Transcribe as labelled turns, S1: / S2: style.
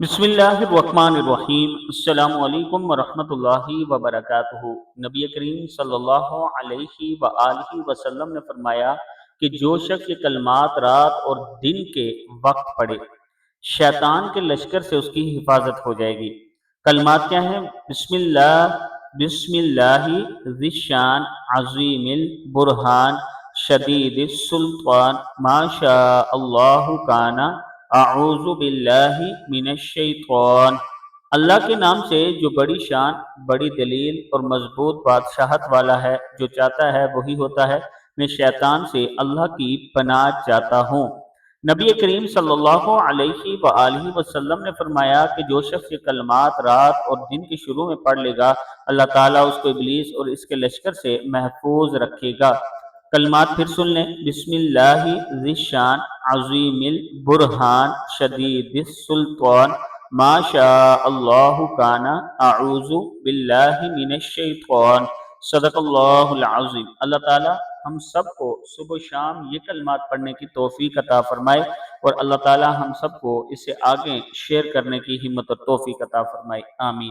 S1: بسم اللہ الرحمن الرحیم۔ السلام علیکم ورحمۃ اللہ وبرکاتہ۔ نبی کریم صلی اللہ علیہ وآلہ وسلم نے فرمایا کہ جو شخص یہ کلمات رات اور دن کے وقت پڑھے، شیطان کے لشکر سے اس کی حفاظت ہو جائے گی۔ کلمات کیا ہیں؟ بسم اللہ ذی الشان عظیم البرہان شدید السلطان ما شاء اللہ کان اعوذ باللہ من الشیطان۔ اللہ کے نام سے جو بڑی شان، بڑی دلیل اور مضبوط بادشاہت والا ہے، جو چاہتا ہے وہی ہوتا ہے، میں شیطان سے اللہ کی پناہ چاہتا ہوں۔ نبی کریم صلی اللہ علیہ وآلہ وسلم نے فرمایا کہ جو شخص یہ کلمات رات اور دن کے شروع میں پڑھ لے گا، اللہ تعالیٰ اس کو ابلیس اور اس کے لشکر سے محفوظ رکھے گا۔ کلمات پھر سن لیں۔ بسم اللہ ذی الشان عظیم البرہان شدید السلطان ما شاء اللہ کان اعوذ باللہ من الشیطان۔ صدق اللہ العظیم۔ اللہ تعالی ہم سب کو صبح و شام یہ کلمات پڑھنے کی توفیق عطا فرمائے، اور اللہ تعالی ہم سب کو اسے آگے شیئر کرنے کی ہمت اور توفیق عطا فرمائے۔ آمین۔